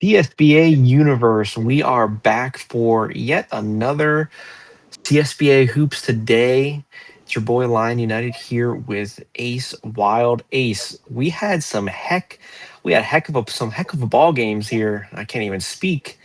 CSBA universe, we are back for yet another CSBA hoops today. It's your boy Lion United here with Ace Wild Ace. We had some heck of a ball games here. I can't even speak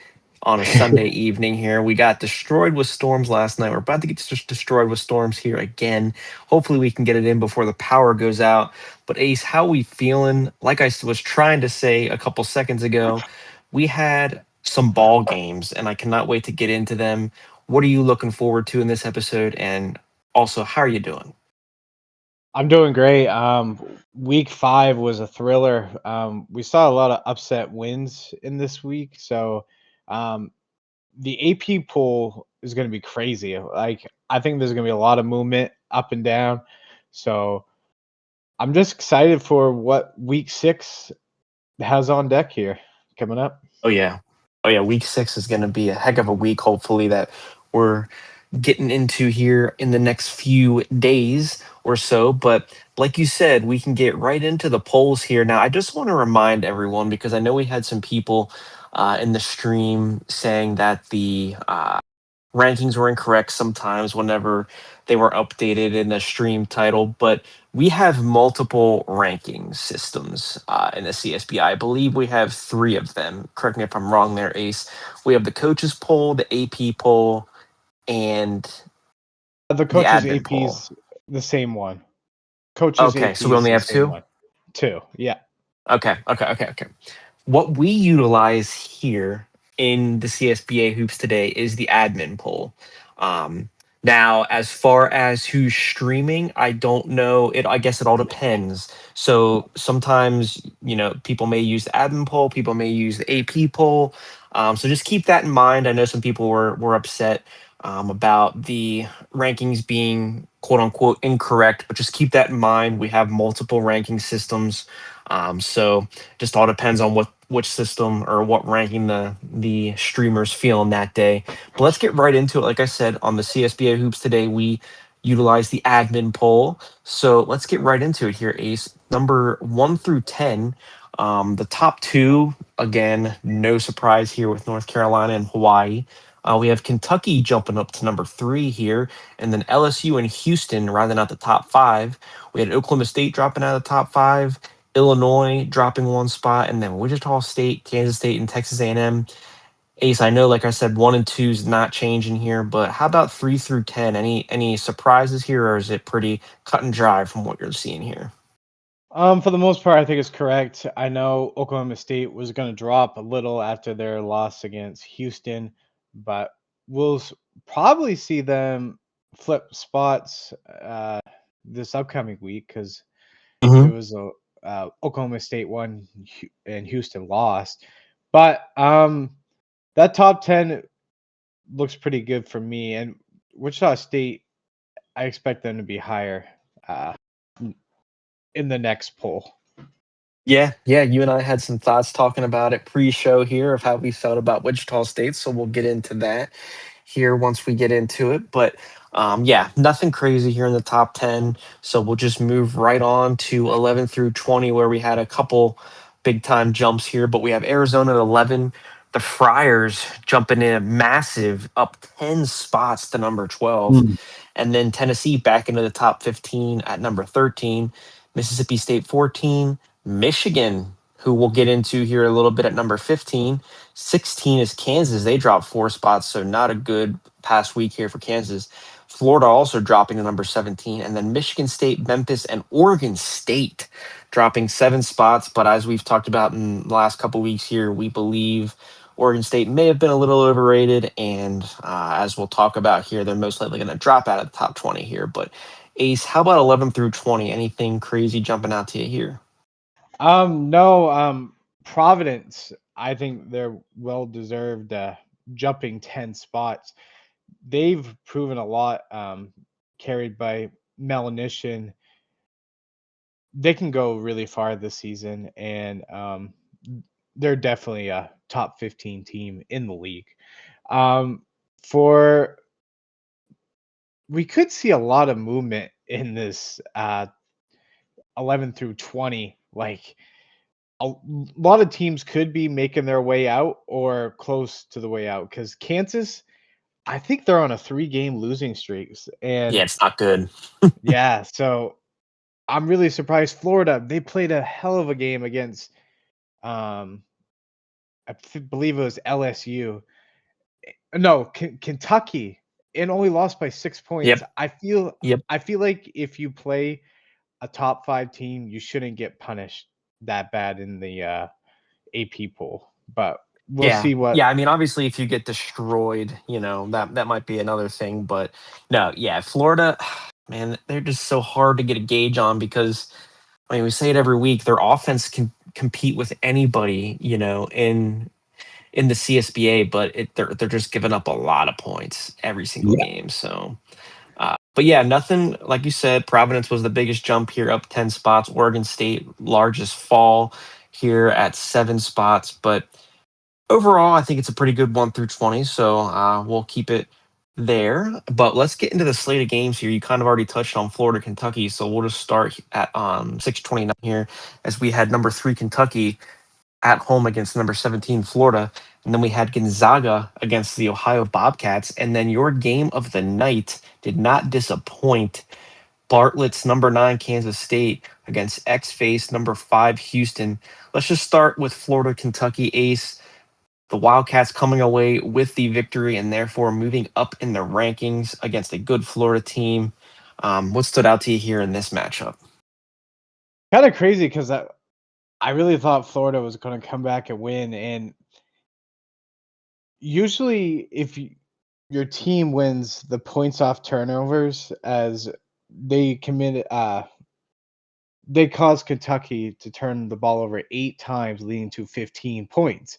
on a Sunday evening here. We got destroyed with storms last night. We're about to get destroyed with storms here again. Hopefully we can get it in before the power goes out. But Ace, how we feeling? Like was trying to say a couple seconds ago, we had some ball games, and I cannot wait to get into them. What are you looking forward to in this episode? And also, how are you doing? I'm doing great. Week 5 was a thriller. We saw a lot of upset wins in this week, so um, the AP poll is going to be crazy. Like, I think there's going to be a lot of movement up and down. So I'm just excited for what Week 6 has on deck here coming up. Oh yeah. Oh yeah, week 6 is going to be a heck of a week, hopefully, that we're getting into here in the next few days or so. But like you said, we can get right into the polls here. Now, I just want to remind everyone, because I know we had some people in the stream saying that the rankings were incorrect sometimes whenever they were updated in the stream title, but we have multiple ranking systems in the CSB. I believe we have three of them. Correct me if I'm wrong there, Ace. We have the coaches poll, the AP poll, and The the coaches admin AP poll. is the same one. Coaches Okay, so AP we is only the have same two? one. Two. Yeah. Okay. What we utilize here in the CSBA hoops today is the admin poll. Um, Now, as far as who's streaming, I don't know. I guess it all depends. So sometimes, people may use the admin poll, people may use the AP poll. So just keep that in mind. I know some people were upset about the rankings being quote unquote incorrect, but just keep that in mind. We have multiple ranking systems. So just all depends on which system or what ranking the streamers feeling that day. But let's get right into it. Like I said, on the CSBA hoops today, we utilize the admin poll. So let's get right into it here, Ace. Number 1 through 10. The top two, again, no surprise here with North Carolina and Hawaii. We have Kentucky jumping up to number 3 here, and then LSU and Houston rounding out the top five. We had Oklahoma State dropping out of the top five, Illinois dropping one spot, and then Wichita State, Kansas State, and Texas A&M. Ace, I know, like I said, 1 and 2 is not changing here, but how about 3 through 10? Any surprises here, or is it pretty cut and dry from what you're seeing here? For the most part, I think it's correct. I know Oklahoma State was going to drop a little after their loss against Houston, but we'll probably see them flip spots this upcoming week because it Hmm. was a Oklahoma State won and Houston lost. But that top 10 looks pretty good for me. And Wichita State, I expect them to be higher uh, in the next poll. Yeah. You and I had some thoughts talking about it pre-show here of how we felt about Wichita State, so we'll get into that here once we get into it. But yeah, nothing crazy here in the top 10. So we'll just move right on to 11 through 20, where we had a couple big time jumps here. But we have Arizona at 11. The Friars jumping in a massive up 10 spots to number 12. Mm. And then Tennessee back into the top 15 at number 13. Mississippi State 14. Michigan, who we'll get into here a little bit, at number 15. 16 is Kansas. They dropped 4 spots, so not a good past week here for Kansas. Florida also dropping to number 17. And then Michigan State, Memphis, and Oregon State dropping 7 spots. But as we've talked about in the last couple weeks here, we believe Oregon State may have been a little overrated. And as we'll talk about here, they're most likely going to drop out of the top 20 here. But Ace, how about 11 through 20? Anything crazy jumping out to you here? No, Providence, I think they're well deserved jumping 10 spots. They've proven a lot, carried by Melanishin. They can go really far this season, and they're definitely a top 15 team in the league. Um, for we could see a lot of movement in this 11 through 20. Like a lot of teams could be making their way out or close to the way out because Kansas, I think they're on a 3-game losing streaks. Yeah, And it's not good. yeah, so I'm really surprised. Florida, they played a hell of a game against, um, believe it was LSU. No, Kentucky, and only lost by 6 points. Yep. I feel, Yep. I feel like if you play a top 5 team, you shouldn't get punished that bad in the AP pool. But we'll Yeah. see what. Yeah. I mean, obviously, if you get destroyed, that might be another thing. But no, yeah, Florida, man, they're just so hard to get a gauge on because I mean, we say it every week. Their offense can compete with anybody, in the CSBA, but they're just giving up a lot of points every single Yeah. game. So, but yeah, nothing like you said. Providence was the biggest jump here, up 10 spots. Oregon State largest fall here at 7 spots, but overall, I think it's a pretty good 1 through 20. So we'll keep it there. But let's get into the slate of games here. You kind of already touched on Florida, Kentucky, so we'll just start at 6:29 here as we had number 3 Kentucky at home against number 17 Florida, and then we had Gonzaga against the Ohio Bobcats, and then your game of the night did not disappoint. Bartlett's number 9 Kansas State against X-Face number 5 Houston. Let's just start with Florida, Kentucky Ace. The Wildcats coming away with the victory and therefore moving up in the rankings against a good Florida team. What stood out to you here in this matchup? Kind of crazy because I really thought Florida was going to come back and win. And usually, if your team wins the points off turnovers, as they committed, they caused Kentucky to turn the ball over 8 times, leading to 15 points.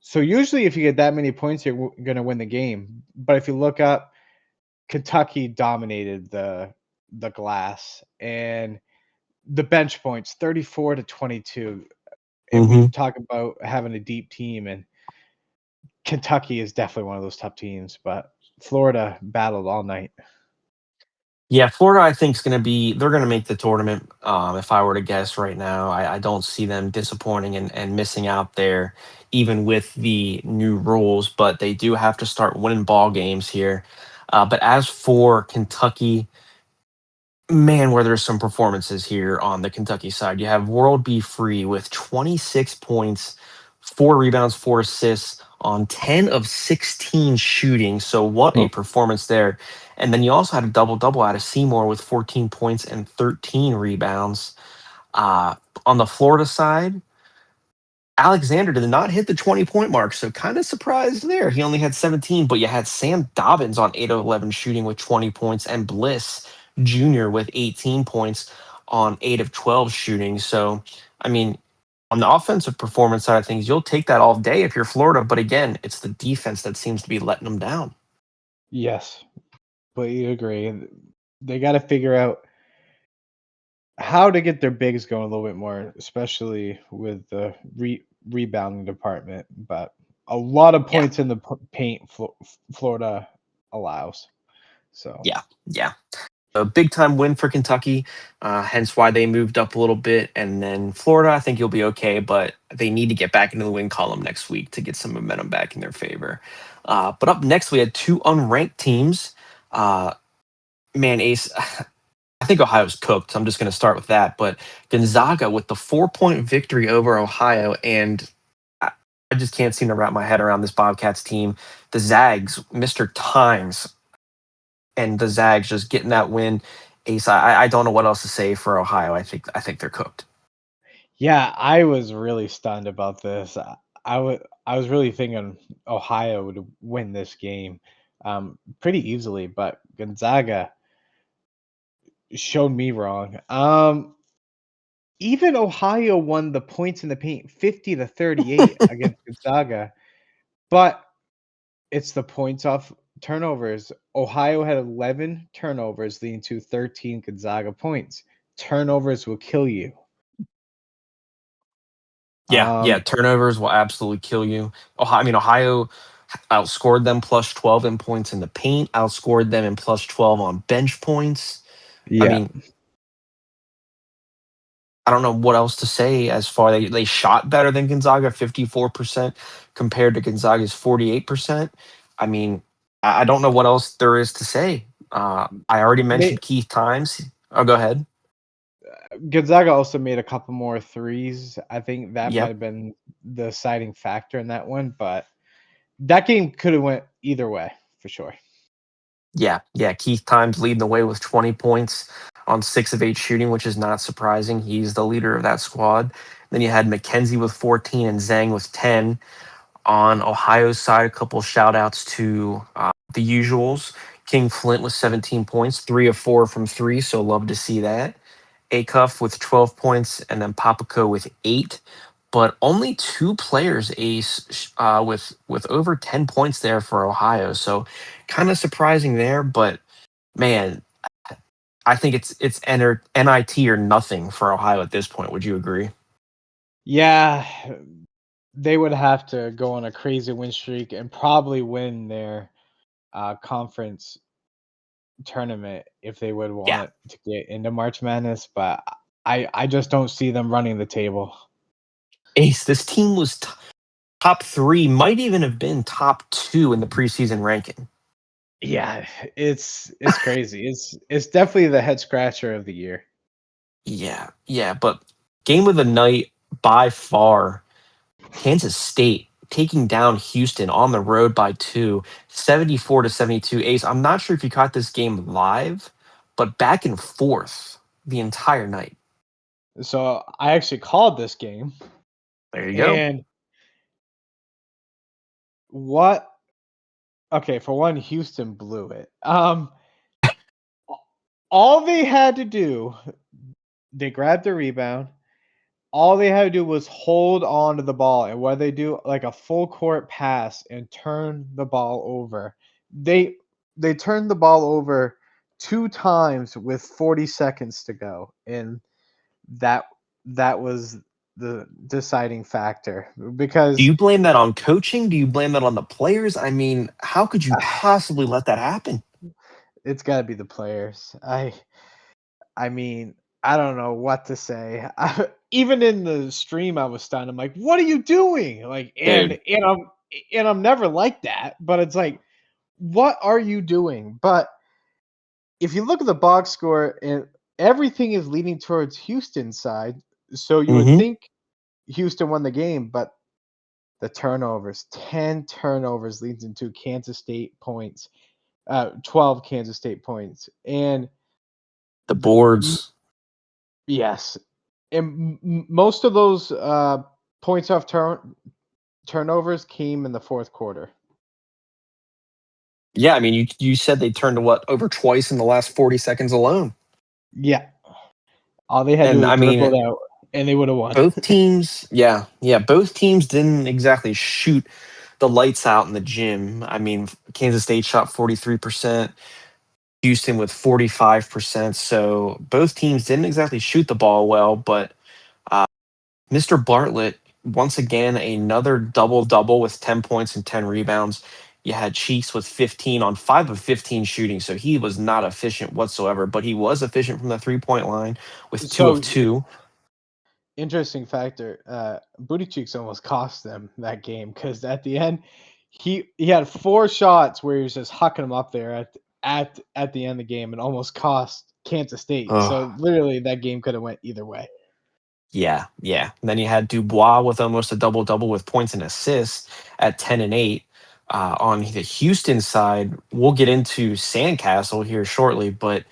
So usually, if you get that many points, you're going to win the game. But if you look up, Kentucky dominated the glass and the bench points 34-22. And we Hmm. talk about having a deep team, and Kentucky is definitely one of those top teams, but Florida battled all night. Yeah, Florida, I think is going to be. They're going to make the tournament. If I were to guess right now, I don't see them disappointing and missing out there, even with the new rules. But they do have to start winning ball games here. But as for Kentucky, man, where there's some performances here on the Kentucky side. You have World B. Free with 26 points, 4 rebounds, 4 assists on 10 of 16 shooting. So what a performance there. And then you also had a double double out of Seymour with 14 points and 13 rebounds. Uh, on the Florida side, Alexander did not hit the 20-point mark, so kind of surprised there. He only had 17, but you had Sam Dobbins on 8 of 11 shooting with 20 points and Bliss Jr. with 18 points on 8 of 12 shooting. So, I mean, on the offensive performance side of things, you'll take that all day if you're Florida, but again, it's the defense that seems to be letting them down. Yes, but you agree. They got to figure out how to get their bigs going a little bit more, especially with the rebounding department. But a lot of Yeah, points in the paint Florida allows. So yeah, yeah. A big time win for Kentucky, hence why they moved up a little bit. And then Florida, I think you'll be okay, but they need to get back into the win column next week to get some momentum back in their favor. But up next, we had 2 unranked teams. Uh, man, Ace, I think Ohio's cooked. So I'm just going to start with that. But Gonzaga with the 4-point victory over Ohio, and I just can't seem to wrap my head around this Bobcats team. The Zags, Mr. Times, and the Zags just getting that win. Ace, I don't know what else to say for Ohio. I think they're cooked. yeah, I was really stunned about this. I was really thinking Ohio would win this game pretty easily, but Gonzaga showed me wrong. Even Ohio won the points in the paint 50-38 against Gonzaga, but it's the points off turnovers. Ohio had 11 turnovers, leading to 13 Gonzaga points. Turnovers will kill you. Yeah, yeah. Um, Turnovers will absolutely kill you. Ohio, I mean, Ohio outscored them plus 12 in points in the paint, outscored them in plus 12 on bench points. I yeah. mean, I don't know what else to say as far they shot better than Gonzaga, 54% compared to Gonzaga's 48%. I mean, I don't know what else there is to say. I already They mentioned Keith Times. Oh, go ahead. Gonzaga also made a couple more threes. I think that might Yep. have been the deciding factor in that one, but that game could have went either way for sure. Yeah. Yeah. Keith Times leading the way with 20 points on 6 of 8 shooting, which is not surprising. He's the leader of that squad. Then you had McKenzie with 14 and Zhang with 10. On Ohio's side, a couple shout outs to the usuals. King Flint with 17 points, 3 of 4 from three, so love to see that. Acuff with 12 points, and then Papaco with 8. But only two players ace with over 10 points there for Ohio, so kind of surprising there. But man, I think it's NIT or nothing for Ohio at this point. Would you agree? Yeah, they would have to go on a crazy win streak and probably win their conference tournament if they would Yeah, want to get into March Madness, but I just don't see them running the table. Ace. This team was top three, might even have been top two in the preseason ranking. Yeah, it's crazy. It's definitely the head scratcher of the year. Yeah, yeah, but game of the night by far, Kansas State taking down Houston on the road by two, 74-72. Ace, I'm not sure if you caught this game live, but back and forth the entire night. So I actually called this game, There you go. and what? Okay, for one, Houston blew it. All they had to do, they grabbed the rebound. All they had to do was hold on to the ball, and what they do, like a full court pass and turn the ball over. They they turned the ball over 2 times with 40 seconds to go, and that that was the deciding factor Do because you blame that on coaching? Do you blame that on the players? I mean, how could you possibly let that happen? it's got to be the players. I mean, I don't know what to say. Even in the stream, I was stunned. I'm like, "What are you doing?" Like, Dude. and I'm never like that, but it's like, "What are you doing?" But if you look at the box score, and everything is leading towards Houston's side, so you would Hmm. think Houston won the game, but the turnovers, 10 turnovers leads into Kansas State points, 12 Kansas State points, and The the, boards. yes, and most of those points off turnovers came in the fourth quarter. Yeah, I mean, you said they turned to what over twice in the last 40 seconds alone. Yeah, all they had to do And was I dribble mean, it out, and they would have won. both teams, yeah, yeah, both teams didn't exactly shoot the lights out in the gym. I mean, Kansas State shot 43%, Houston with 45%. So both teams didn't exactly shoot the ball well, but uh, Mr. Bartlett, once again, another double double with 10 points and 10 rebounds. You had Cheeks with 15 on 5 of 15 shooting, so he was not efficient whatsoever, but he was efficient from the 3 point line with two So of two. interesting factor. Booty Cheeks almost cost them that game because at the end, he had 4 shots where he was just hucking them up there at the end of the game and almost cost Kansas State. So Oh, literally, that game could have went either way. yeah, yeah. And then you had Dubois with almost a double double with points and assists at 10 and 8. On the Houston side, we'll get into Sandcastle here shortly, but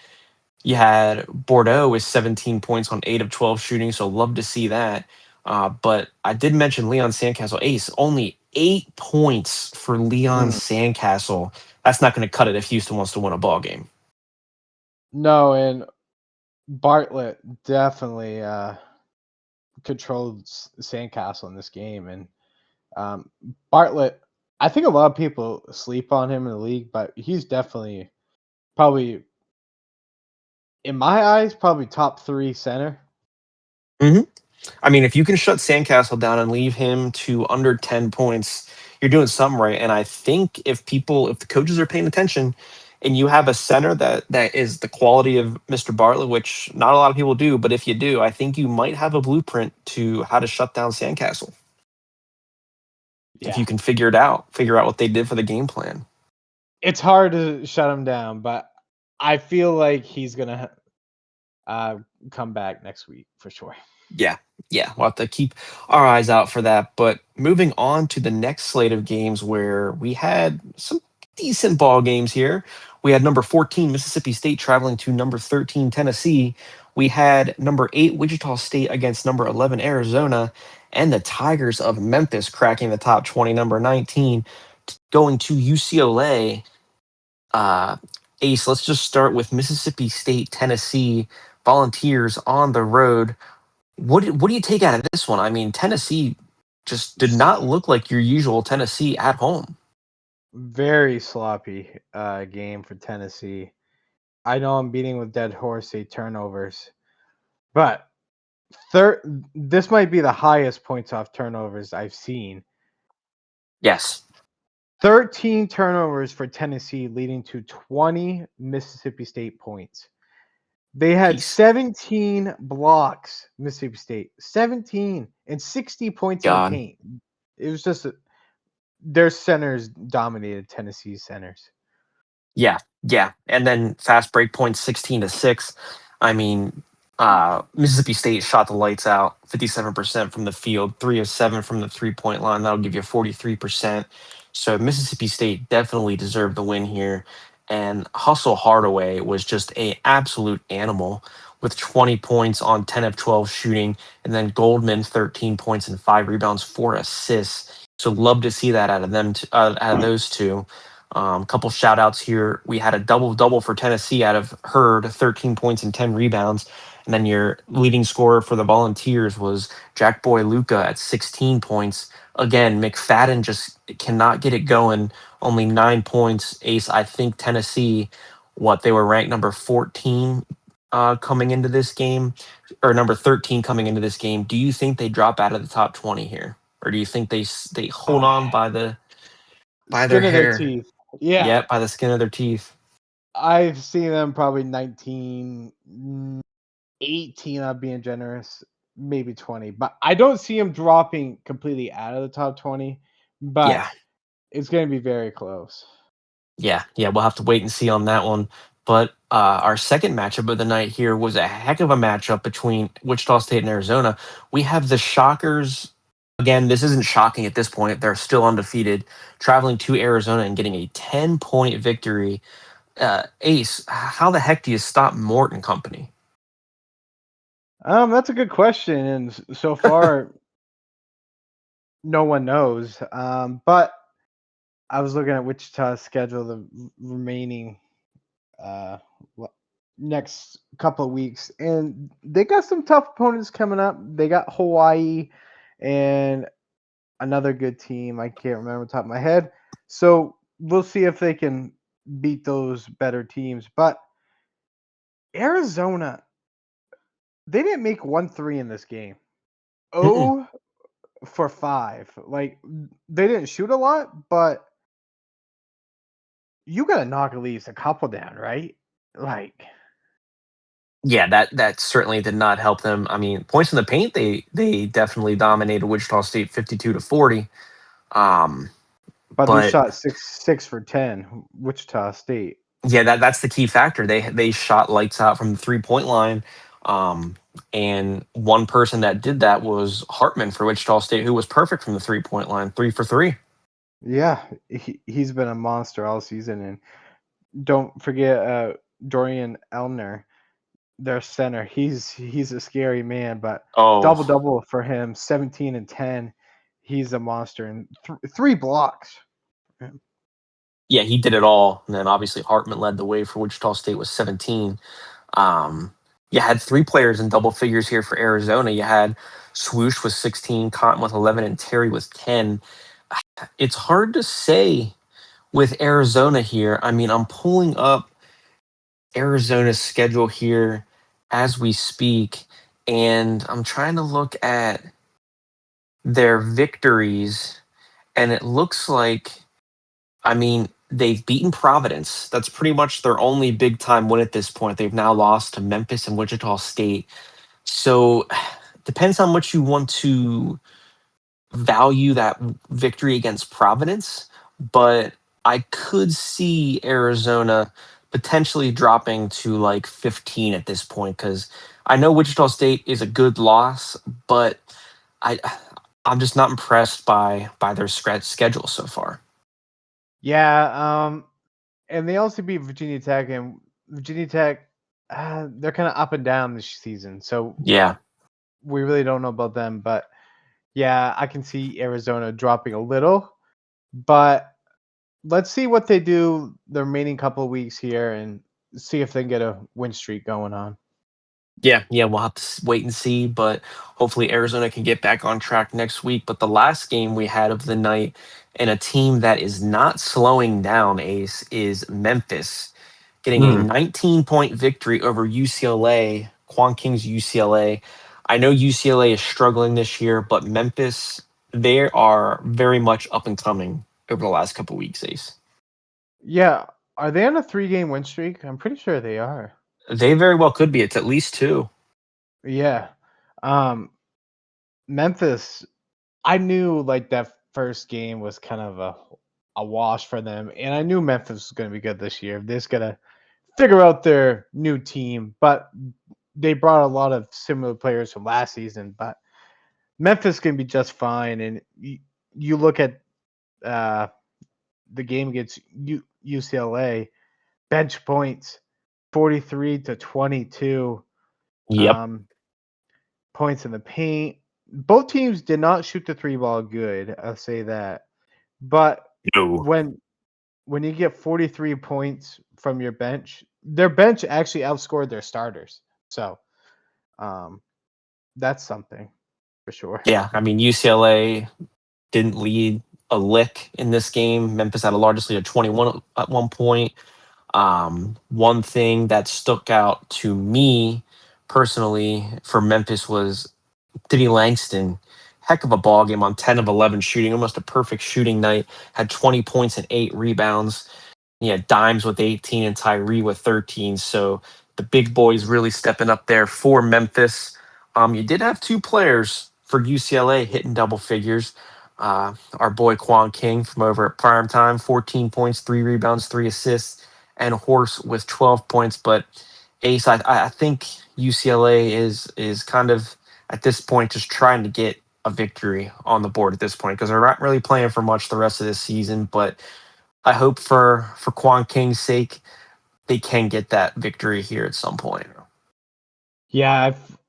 you had Bordeaux with 17 points on 8 of 12 shooting, so love to see that. But I did mention Leon Sandcastle Ace, only 8 points for Leon Mm. Sandcastle. That's not going to cut it if Houston wants to win a ball game. No, and Bartlett definitely controlled Sandcastle in this game, and um, Bartlett. I think a lot of people sleep on him in the league, but he's definitely probably in my eyes, probably top 3 center. Hmm. I mean, if you can shut Sandcastle down and leave him to under 10 points, you're doing something right. And I think if the coaches are paying attention and you have a center that is the quality of Mr. Bartlett, which not a lot of people do, but if you do, I think you might have a blueprint to how to shut down Sandcastle if Yeah. you can figure out what they did for the game plan. It's hard to shut him down, but I feel like he's gonna uh, come back next week for sure. Yeah, yeah, we'll have to keep our eyes out for that. But moving on to the next slate of games where we had some decent ball games here. We had number 14 Mississippi State traveling to number 13 Tennessee. We had number 8 Wichita State against number 11 Arizona, and the Tigers of Memphis cracking the top 20, number 19, going to UCLA. Uh, Ace, let's just start with Mississippi State, Tennessee Volunteers on the road. What do you take out of this one? I mean, Tennessee just did not look like your usual Tennessee at home. Very sloppy game for Tennessee. I know I'm beating with dead horse 8 turnovers, but this might be the highest points off turnovers I've seen. Yes. 13 turnovers for Tennessee, leading to 20 Mississippi State points. They had Peace. 17 blocks, Mississippi State. 17 and 60 points in the God. paint. It was just their centers dominated Tennessee's centers. Yeah, yeah. And then fast break points 16-6. I mean, Mississippi State shot the lights out, 57% from the field, 3 of 7 from the 3-point line. That'll give you 43%. So Mississippi State definitely deserved the win here. And Hustle Hardaway was just a absolute animal with 20 points on 10 of 12 shooting, and then Goldman 13 points and 5 rebounds, 4 assists. So love to see that out of them, out of those two. Couple shout outs here. We had a double double for Tennessee out of Hurd, 13 points and 10 rebounds. And then your leading scorer for the Volunteers was Jack Boy Luca at 16 points. Again, McFadden just cannot get it going. Only 9 points. Ace, I think Tennessee, they were ranked number 14 coming into this game, or number 13 coming into this game. Do you think they drop out of the top 20 here? Or do you think they hold on by their Skin of their hair? teeth. Yeah. Yeah, by the skin of their teeth. I've seen them probably 19, 18, I'm being generous, maybe 20. But I don't see them dropping completely out of the top 20, Yeah, but it's going to be very close. yeah, yeah. We'll have to wait and see on that one. But our second matchup of the night here was a heck of a matchup between Wichita State and Arizona. We have the Shockers. Again, this isn't shocking at this point. They're still undefeated, traveling to Arizona and getting a 10-point victory. Ace, how the heck do you stop Morton Company? That's a good question. And so far, no one knows. But I was looking at Wichita's schedule, the remaining uh, l- next couple of weeks, and they got some tough opponents coming up. They got Hawaii and another good team. I can't remember the top of my head. So we'll see if they can beat those better teams. But Arizona, they didn't make 1 3 in this game. Mm-mm. 0 for 5. Like, they didn't shoot a lot, but you gotta knock at least a couple down, right? Like, Yeah, that certainly did not help them. I mean, points in the paint, they definitely dominated Wichita State 52-40. Um, but they but shot 6 for 10. Wichita State. yeah, that's the key factor. They shot lights out from the 3-point line. And one person that did that was Hartman for Wichita State, who was perfect from the 3-point line, 3 for 3. Yeah, he's been a monster all season, and don't forget Dorian Elner, their center. He's a scary man, but Oh, double double for him, 17 and 10. He's a monster, and 3 blocks. yeah, he did it all. And then obviously Hartman led the way for Wichita State with 17. Um, you had 3 players in double figures here for Arizona. You had Swoosh with 16, Cotton with 11, and Terry with 10. It's hard to say with Arizona here. I mean, I'm pulling up Arizona's schedule here as we speak, and I'm trying to look at their victories, and it looks like, I mean, they've beaten Providence. That's pretty much their only big time win at this point. They've now lost to Memphis and Wichita State. So depends how much you want to value that victory against Providence, but I could see Arizona potentially dropping to like 15 at this point because I know Wichita State is a good loss, but I I'm just not impressed by their schedule so far. Yeah, and they also beat Virginia Tech, and Virginia Tech, they're kind of up and down this season. So Yeah. we really don't know about them. But yeah, I can see Arizona dropping a little. But let's see what they do the remaining couple of weeks here and see if they can get a win streak going on. Yeah, we'll have to wait and see, but hopefully Arizona can get back on track next week. But the last game we had of the night, and a team that is not slowing down, Ace, is Memphis getting a Mm. 19-point victory over UCLA, Quan King's UCLA. I know UCLA is struggling this year, but Memphis, they are very much up and coming over the last couple weeks, Ace. Yeah, are they on a 3-game win streak? I'm pretty sure they are. They very well could be. It's at least two. Yeah. Um, Memphis, I knew like that first game was kind of a wash for them, and I knew Memphis was going to be good this year. They're just gonna figure out their new team, but they brought a lot of similar players from last season. But Memphis can be just fine, and you look at uh, the game against UCLA, bench points, 43-22, Yep. um, points in the paint. Both teams did not shoot the three ball good. I'll say that. But No. when you get 43 points from your bench, their bench actually outscored their starters. So um, that's something for sure. Yeah, I mean UCLA didn't lead a lick in this game. Memphis had a largest lead of 21 at one point. One thing that stuck out to me personally for Memphis was Diddy Langston. Heck of a ball game on 10 of 11 shooting, almost a perfect shooting night. Had 20 points and 8 rebounds. Yeah, Dimes with 18 and Tyree with 13. So the big boys really stepping up there for Memphis. You did have two players for UCLA hitting double figures. Our boy Quan King from over at Prime Time, 14 points, 3 rebounds, 3 assists, and Horse with 12 points. But Ace, I think UCLA is kind of at this point just trying to get a victory on the board at this point because they're not really playing for much the rest of this season. But I hope for Quan King's sake, they can get that victory here at some point. Yeah,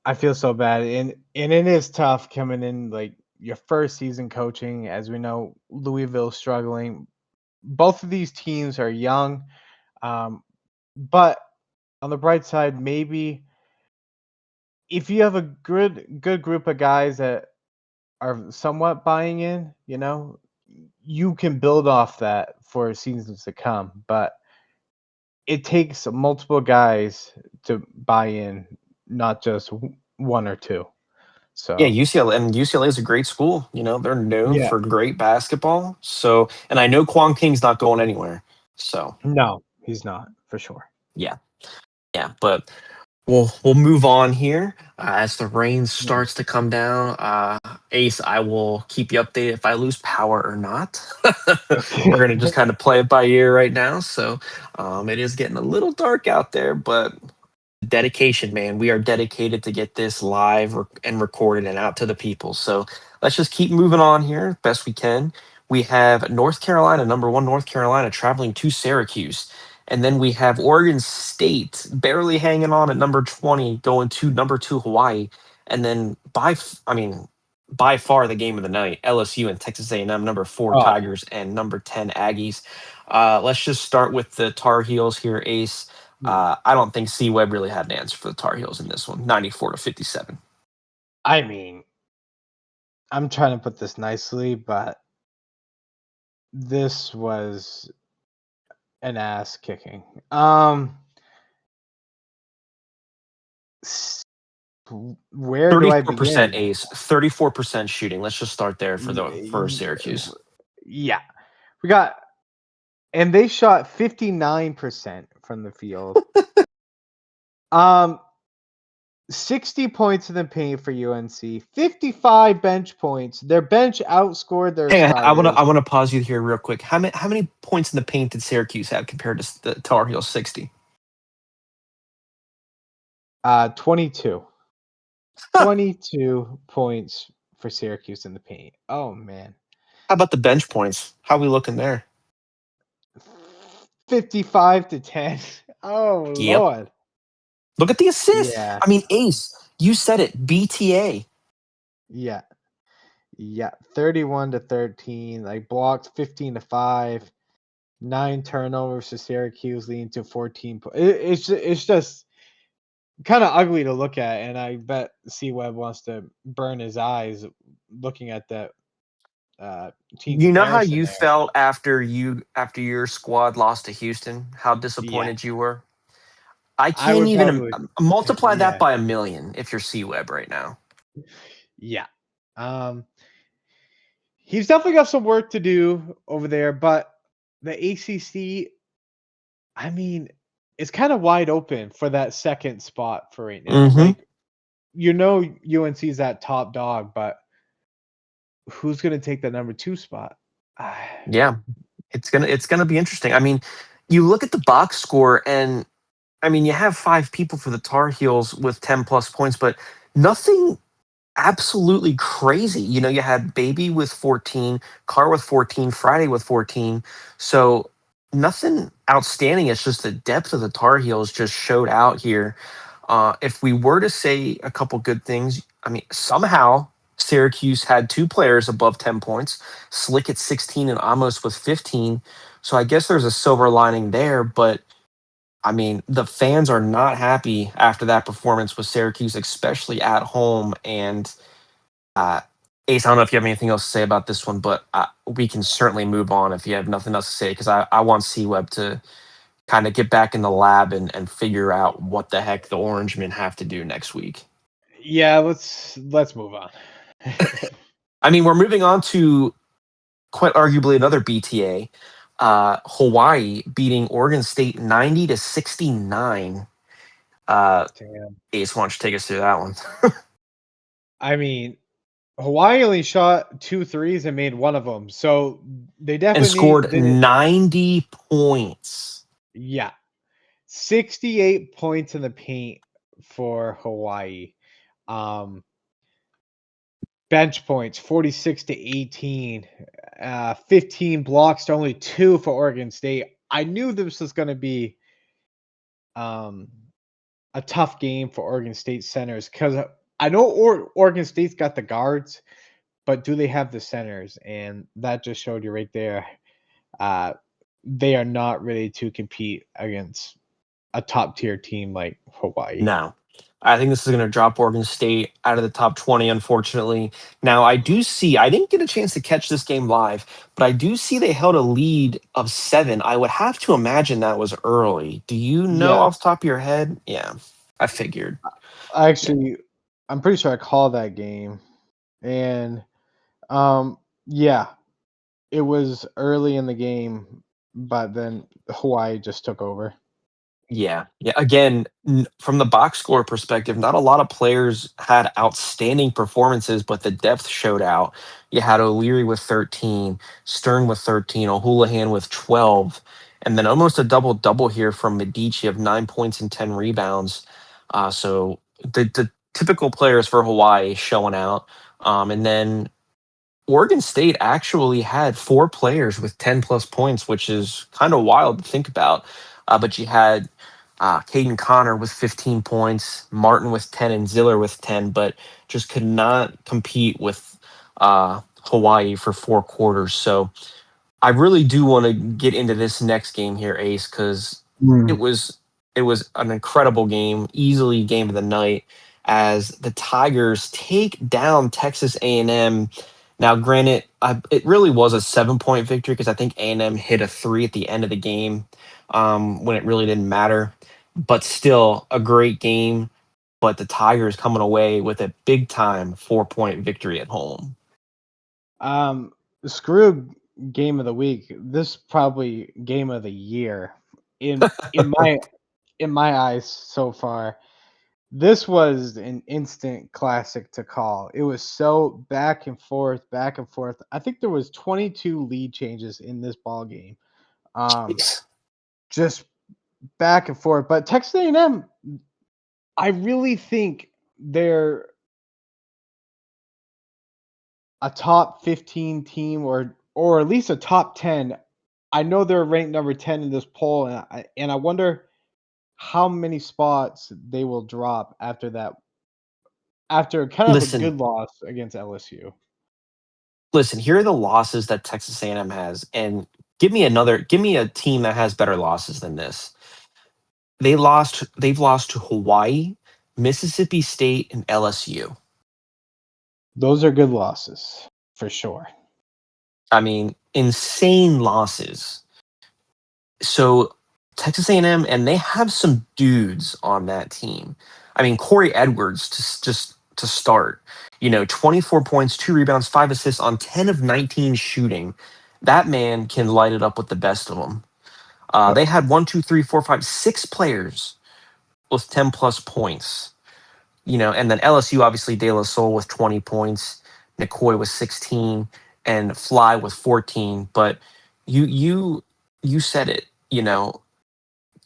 I feel so bad, and it is tough coming in like your first season coaching. As we know, Louisville struggling. Both of these teams are young, um, but on the bright side, maybe if you have a good group of guys that are somewhat buying in, you can build off that for seasons to come. But it takes multiple guys to buy in, not just one or two. Yeah, So UCLA and UCLA is a great school. You know, they're known yeah, for great basketball. So, and I know Quan King's not going anywhere. So, no, he's not for sure. yeah, yeah. But we'll move on here as the rain starts to come down. Ace, I will keep you updated if I lose power or not. We're Okay. gonna just kind of play it by ear right now. So, it is getting a little dark out there, but dedication, man. We are dedicated to get this live and recorded and out to the people. So let's just keep moving on here best we can. We have North Carolina, number one, North Carolina, traveling to Syracuse. And then we have Oregon State barely hanging on at number 20, going to number two, Hawaii. And then by far the game of the night, LSU and Texas A&M, number four, Oh, Tigers, and number 10, Aggies. Let's just start with the Tar Heels here, Ace. I don't think C Webb really had an answer for the Tar Heels in this one, 94-57. I mean, I'm trying to put this nicely, but this was an ass kicking. S- where do I 34% begin? ace, 34% shooting. Let's just start there for Y- the for y- Syracuse. Yeah, we got and they shot 59% from the field. Um, 60 points in the paint for UNC, 55 bench points. Their bench outscored their Hang on, I starters. wanna pause you here real quick. How many points in the paint did Syracuse have compared to the Tar Heels 60? 22. 22 points for Syracuse in the paint. Oh man. How about the bench points? How we looking there? 55 to 10. Oh Yep. Lord. Look at the assist. Yeah. I mean, Ace, you said it. BTA. Yeah. Yeah. 31 to 13. Like blocks 15 to 5. 9 turnovers to Syracuse leading to 14 it's just kind of ugly to look at, and I bet C Webb wants to burn his eyes looking at that team You know how comparison you there. felt after your squad lost to Houston? How Yeah. disappointed you were? I I can't would even probably multiply that yeah. by a million if you're C Web right now. Yeah. Um he's definitely got some work to do over there, but the ACC, I mean, it's kind of wide open for that second spot for right now. Mm-hmm. Like, UNC's that top dog, but who's going to take the number 2 spot? Ah, Yeah, it's gonna be interesting. I mean, you look at the box score, and I mean, you have five people for the Tar Heels with 10 plus points, but nothing absolutely crazy. You know, you had Baby with 14, Carr with 14, Friday with 14. So nothing outstanding. It's just the depth of the Tar Heels just showed out here. If we were to say a couple good things, I mean, somehow Syracuse had two players above 10 points, Slick at 16 and Amos with 15. So I guess there's a silver lining there, but I mean, the fans are not happy after that performance with Syracuse, especially at home. And uh, Ace, I don't know if you have anything else to say about this one, but we can certainly move on if you have nothing else to say, because I want C Web to kind of get back in the lab and figure out what the heck the Orangemen have to do next week. yeah, let's move on. I mean, we're moving on to quite arguably another BTA. Hawaii beating Oregon State 90-69. Uh, Damn. Ace, why don't you take us through that one? I mean, Hawaii only shot 2 threes and made one of them. So they And definitely scored didn't. 90 points. Yeah. 68 points in the paint for Hawaii. Um Bench points 46 to 18. 15 blocks to only 2 for Oregon State. I knew this was going to be um a tough game for Oregon State centers, cuz I know Oregon State's got the guards, but do they have the centers? And that just showed you right there. Uh they are not ready to compete against a top tier team like Hawaii. No. I think this is going to drop Oregon State out of the top 20, unfortunately. Now, I didn't get a chance to catch this game live, but I do see they held a lead of 7. I would have to imagine that was early. Do you know Yeah, off the top of your head? Yeah, I figured. I Yeah. actually I'm pretty sure I called that game. And yeah, it was early in the game, but then Hawaii just took over. Yeah. Yeah. Again, from the box score perspective, not a lot of players had outstanding performances, but the depth showed out. You had O'Leary with 13, Stern with 13, O'Houlihan with 12, and then almost a double double here from Medici of 9 points and 10 rebounds. So the typical players for Hawaii showing out. And then Oregon State actually had four players with 10 plus points, which is kind of wild to think about. But you had Caden Connor with 15 points, Martin with 10, and Ziller with 10, but just could not compete with Hawaii for 4 quarters. So I really do want to get into this next game here, Ace, because it Mm. was it was an incredible game, easily game of the night, as the Tigers take down Texas A&M. Now, granted, it really was a 7 point victory because I think A&M hit a three at the end of the game when it really didn't matter. But still, a great game. But the Tigers coming away with a big time 4 point victory at home. Um, Screw. game of the week. This probably game of the year in my eyes so far. This was an instant classic to call. It was so back and forth, back and forth. I think there was 22 lead changes in this ball game. Jeez. Just back and forth. But Texas A&M, I really think they're a top 15 team or at least a top 10. I know they're ranked number 10 in this poll, and I wonder how many spots they will drop after that, after kind of a Listen, good loss against LSU. listen. Here are the losses that Texas A&M has, and give me a team that has better losses than this. They've lost to Hawaii, Mississippi State, and LSU. Those are good losses for sure. I mean, insane losses. So Texas A&M, and they have some dudes on that team. I mean, Corey Edwards just to start. 24 points, 2 rebounds, 5 assists on 10 of 19 shooting. That man can light it up with the best of them. They had 6 players with 10 plus points. And then LSU, obviously, De La Soul with 20 points, McCoy with 16, and Fly with 14. But you you you said it.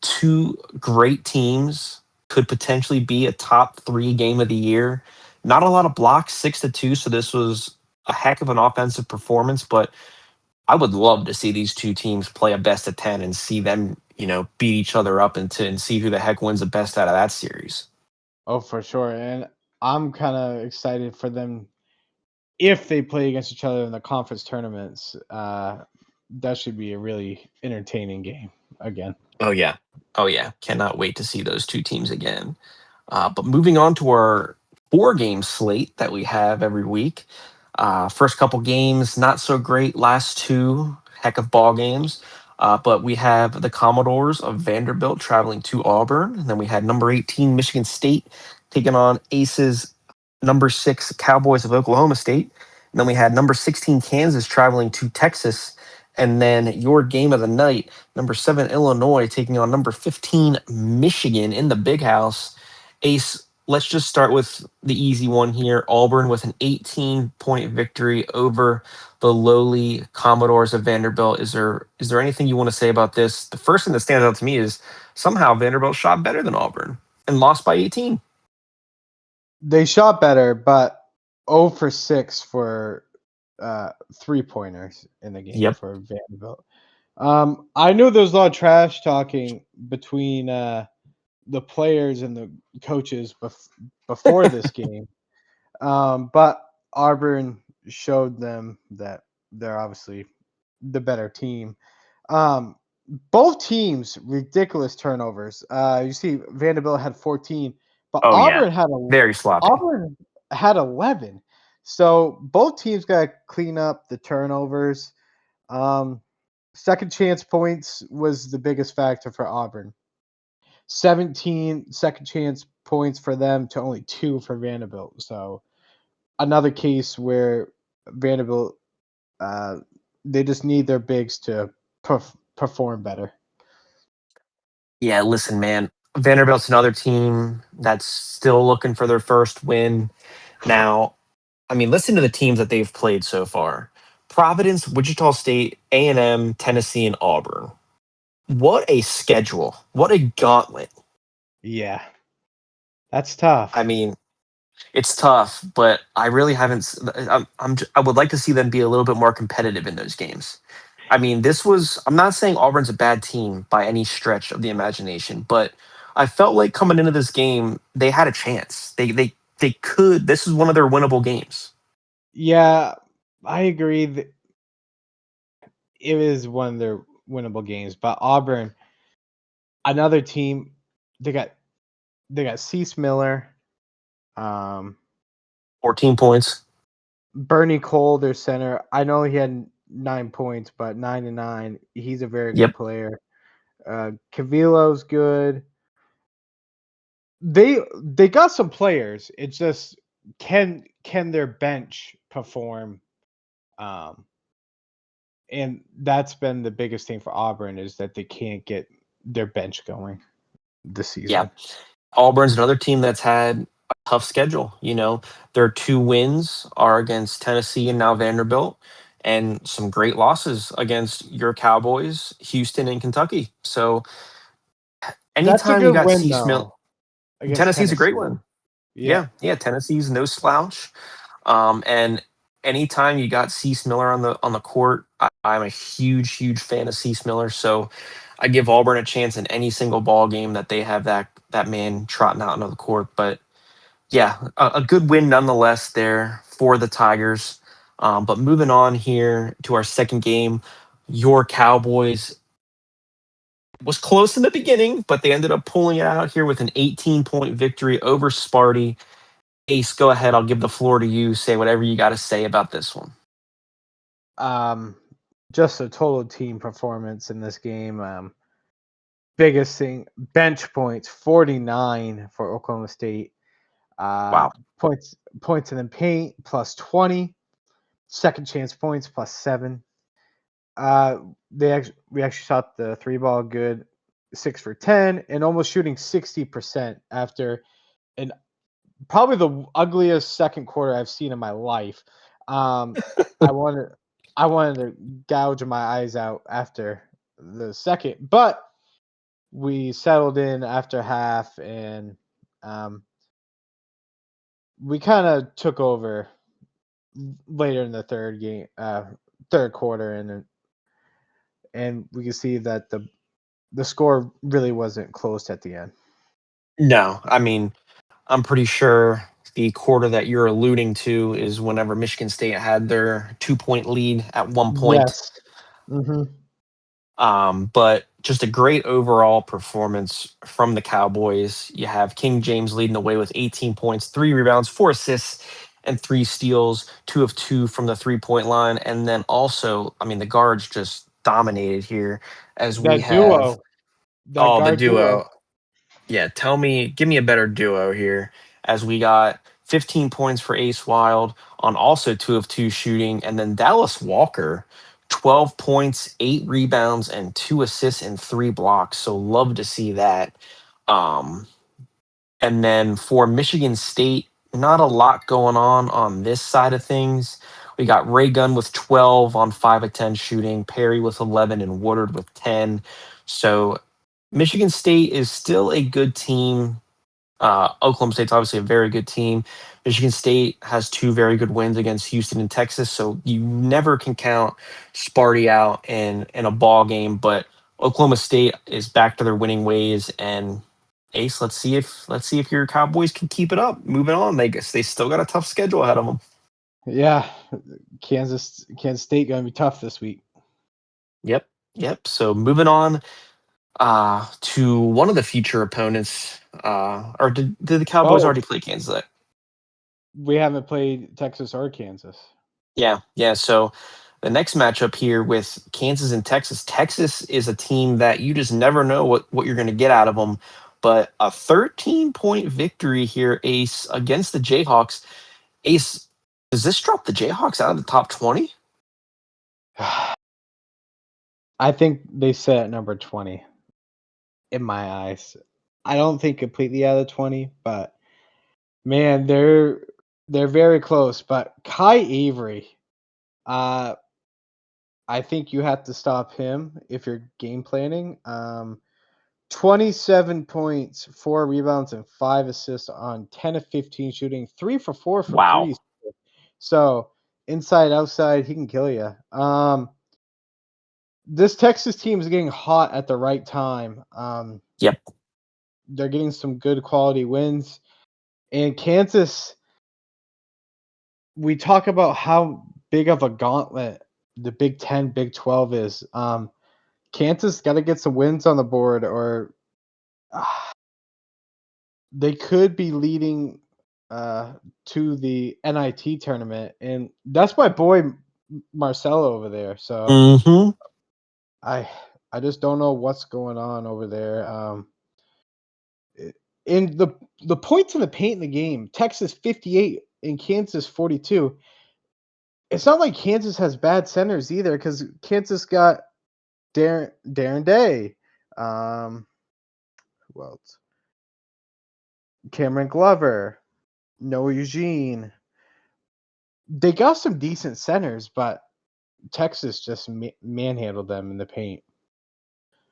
Two great teams could potentially be a top three game of the year. Not a lot of blocks, 6-2. So this was a heck of an offensive performance. But I would love to see these two teams play a best of 10 and see them, beat each other up and see who the heck wins the best out of that series. Oh, for sure. And I'm kind of excited for them if they play against each other in the conference tournaments. That should be a really entertaining game again. Oh, yeah. Oh, yeah. Cannot wait to see those two teams again. But moving on to our 4 game slate that we have every week. First couple games, not so great. Last two, heck of ball games. But we have the Commodores of Vanderbilt traveling to Auburn. And then we had number 18, Michigan State, taking on Aces, number 6, Cowboys of Oklahoma State. And then we had number 16, Kansas, traveling to Texas. And then your game of the night, number 7, Illinois, taking on number 15, Michigan in the Big House. Ace, let's just start with the easy one here. Auburn with an 18-point victory over the lowly Commodores of Vanderbilt. Is there anything you want to say about this? The first thing that stands out to me is somehow Vanderbilt shot better than Auburn and lost by 18. They shot better, but 0 for 6 for 3-pointers in the game Yep. for Vanderbilt. I knew there was a lot of trash talking between the players and the coaches before this game, but Auburn showed them that they're obviously the better team. Um, Both teams ridiculous turnovers. You see, Vanderbilt had 14, but Oh yeah. Very sloppy. Auburn had 11. So both teams got to clean up the turnovers. Um, Second chance points was the biggest factor for Auburn. 17 second chance points for them to only 2 for Vanderbilt. So another case where Vanderbilt, uh, they just need their bigs to perform better. Yeah, listen, man. Vanderbilt's another team that's still looking for their first win. Now, I mean, listen to the teams that they've played so far. Providence, Wichita State, A&M, Tennessee, and Auburn. What a schedule. What a gauntlet. Yeah, that's I tough. mean, it's tough, but I really haven't. I would like to see them be a little bit more competitive in those games. I mean, this was. I'm not saying Auburn's a bad team by any stretch of the imagination, but I felt like coming into this game, they had a chance. They could. This is one of their winnable games. Yeah, I agree that it is one of their winnable games, but Auburn, another team, they got Cease Miller, um, 14 points. Bernie Cole, their center. I know he had 9 points, but 9 and 9. He's a very good Yep. player. Cavillo's good. They got some players. It's just can their bench perform um and that's been the biggest thing for Auburn is that they can't get their bench going this Yeah. season. Auburn's another team that's had a tough schedule. Their two wins are against Tennessee and now Vanderbilt, and some great losses against your Cowboys, Houston, and Kentucky. So That's a anytime you good got win C. Smith, though against Tennessee's a great Tennessee. one. Yeah. Yeah, Tennessee's no slouch. And anytime you got Cease Miller on the court, I'm a huge fan of Cease Miller. So I give Auburn a chance in any single ball game that they have that man trotting out into the court. But yeah, a good win nonetheless there for the Tigers. But moving on here to our second game, your Cowboys was close in the beginning, but they ended up pulling it out here with an 18-point victory over Sparty. Ace, go ahead. I'll give the floor to you. Say whatever you got to say about this one. Um, just a total team performance in this game. Biggest thing, bench points, 49 for Oklahoma State. Uh, Wow. points in the paint plus 20. Second chance points plus 7. We actually shot the three ball good, 6 for 10, and almost shooting 60% after an probably the ugliest second quarter I've seen in my life. Um, I wanted I wanted to gouge my eyes out after the second, but we settled in after half, and um, we kind of took over later in the third quarter, and we can see that the score really wasn't close at the end. No, I mean, I'm pretty sure the quarter that you're alluding to is whenever Michigan State had their 2-point lead at one point. Yes. Hmm. But just a great overall performance from the Cowboys. You have King James leading the way with 18 points, 3 rebounds, 4 assists, and 3 steals, 2 of 2 from the 3-point line. And then also, I mean, the guards just dominated here as we That have, duo, that oh, the guard duo. duo. Yeah, give me a better duo here as we got 15 points for Ace Wild on also 2 of 2 shooting, and then Dallas Walker, 12 points, 8 rebounds, and 2 assists and 3 blocks. So love to see that. Um, and then for Michigan State, not a lot going on this side of things. We got Ray Gunn with 12 on 5 of 10 shooting, Perry with 11, and Woodard with 10. So Michigan State is still a good team. Oklahoma State's obviously a very good team. Michigan State has 2 very good wins against Houston and Texas, so you never can count Sparty out in a ball game. But Oklahoma State is back to their winning ways, and Ace, let's see if your Cowboys can keep it up. Moving on, they still got a tough schedule ahead of them. Yeah, Kansas State gonna be tough this week. Yep, yep. So moving on to one of the future opponents. Or did the Cowboys already Both. play Kansas? We haven't played Texas or Kansas. Yeah, yeah. So the next matchup here with Kansas and Texas. Texas is a team that you just never know what you're going to get out of them. But a 13-point victory here, Ace, against the Jayhawks. Ace, does this drop the Jayhawks out of the top 20? I think they sit at number 20 in my eyes. I don't think completely out of 20, but man, they're very close. But Kai Avery, uh, I think you have to stop him if you're game planning. 27 points, 4 rebounds, and 5 assists on 10 of 15 shooting, 3 for 4 from Wow. threes. So inside, outside, he can kill you. This Texas team is getting hot at the right time. Yep. They're getting some good quality wins. And Kansas, we talk about how big of a gauntlet the Big Ten, Big 12 is. Kansas got to get some wins on the board, or uh, they could be leading to the NIT tournament, and that's my boy Marcelo over there. So Mm-hmm. I I just don't know what's going on over there. In the points in the paint in the game, Texas 58 and Kansas 42. It's not like Kansas has bad centers either, because Kansas got Darren Day, um, who else? Cameron Glover, Noah Eugene. They got some decent centers, but Texas just manhandled them in the paint.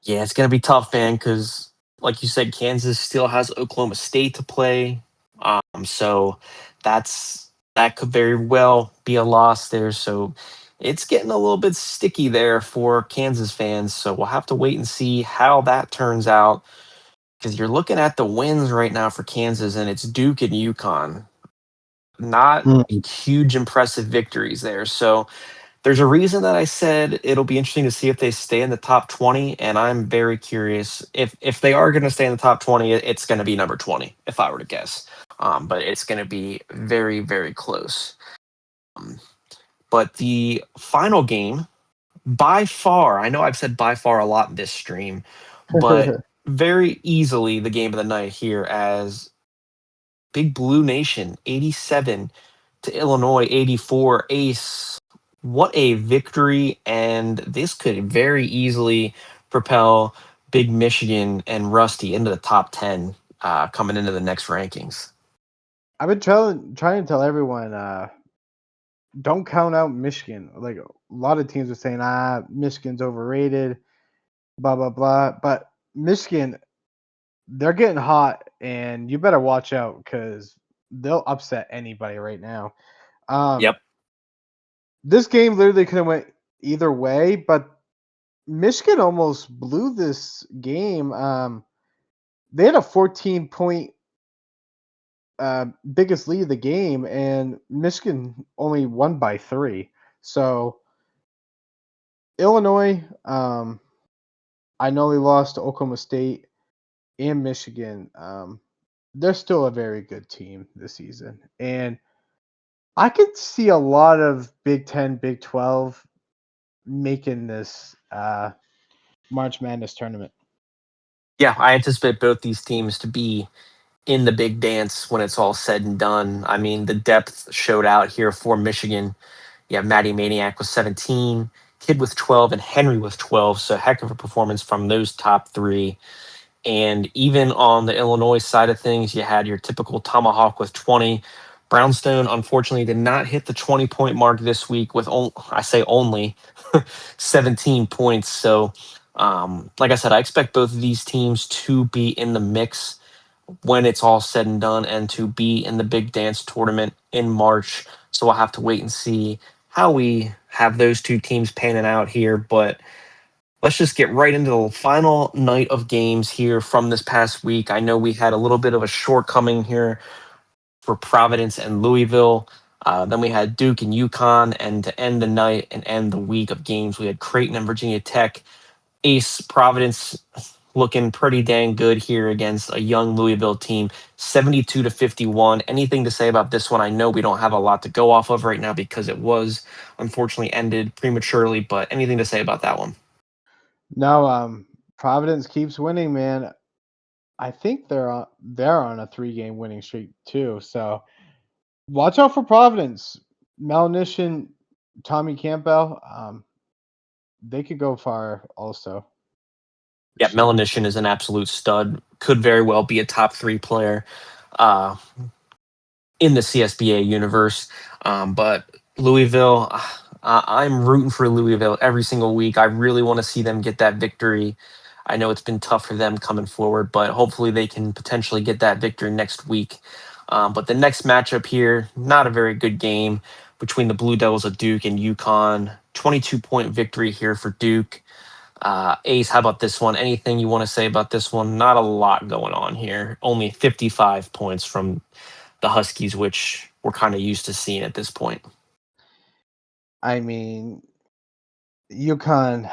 Yeah, it's gonna be tough, man, because like you said, Kansas still has Oklahoma State to play. So that could very well be a loss there. So it's getting a little bit sticky there for Kansas fans. So we'll have to wait and see how that turns out. Because you're looking at the wins right now for Kansas, and it's Duke and UConn. Not Mm. huge, impressive victories there. So there's a reason that I said it'll be interesting to see if they stay in the top 20, and I'm very curious if they are going to stay in the top 20. It's going to be number 20 if I were to guess, but it's going to be very very close. Um, but the final game, by far, I know I've said by far a lot in this stream, but very easily the game of the night here as Big Blue Nation 87 to Illinois 84. Ace, what a victory. And this could very easily propel Big Michigan and Rusty into the top 10 coming into the next rankings. I've been trying to tell everyone, don't count out Michigan. Like, a lot of teams are saying, Michigan's overrated, blah blah blah. But Michigan, they're getting hot, and you better watch out because they'll upset anybody right now. Um, Yep. this game literally could have went either way, but Michigan almost blew this game. They had a 14-point biggest lead of the game, and Michigan only won by 3. So Illinois, I know they lost to Oklahoma State and Michigan. They're still a very good team this season, and I could see a lot of Big Ten, Big 12 making this March Madness tournament. Yeah, I anticipate both these teams to be in the big dance when it's all said and done. I mean, the depth showed out here for Michigan. Yeah, Matty Maniac with 17, Kid with 12, and Henry with 12. So heck of a performance from those top three. And even on the Illinois side of things, you had your typical Tomahawk with 20. Brownstone, unfortunately, did not hit the 20-point mark this week with, I say only, 17 points. So, like I said, I expect both of these teams to be in the mix when it's all said and done and to be in the big dance tournament in March. So we'll have to wait and see how we have those two teams panning out here. But let's just get right into the final night of games here from this past week. I know we had a little bit of a shortcoming here for Providence and Louisville. Then we had Duke and UConn, and to end the night and end the week of games, we had Creighton and Virginia Tech. Ace Providence looking pretty dang good here against a young Louisville team, 72 to 51. Anything to say about this one? I know we don't have a lot to go off of right now because it was unfortunately ended prematurely, but anything to say about that one? No, Providence keeps winning, man. I think they're on a 3-game winning streak too. So watch out for Providence. Malnition, Tommy Campbell, they could go far also Yeah, this year. Melanishin is an absolute stud. Could very well be a top three player. Uh, in the CSBA universe. But Louisville, I'm rooting for Louisville every single week. I really want to see them get that victory. I know it's been tough for them coming forward, but hopefully they can potentially get that victory next week. But the next matchup here, not a very good game between the Blue Devils of Duke and UConn. 22-point victory here for Duke. Ace, how about this one? Anything you want to say about this one? Not a lot going on here. Only 55 points from the Huskies, which we're kind of used to seeing at this point. I mean, UConn,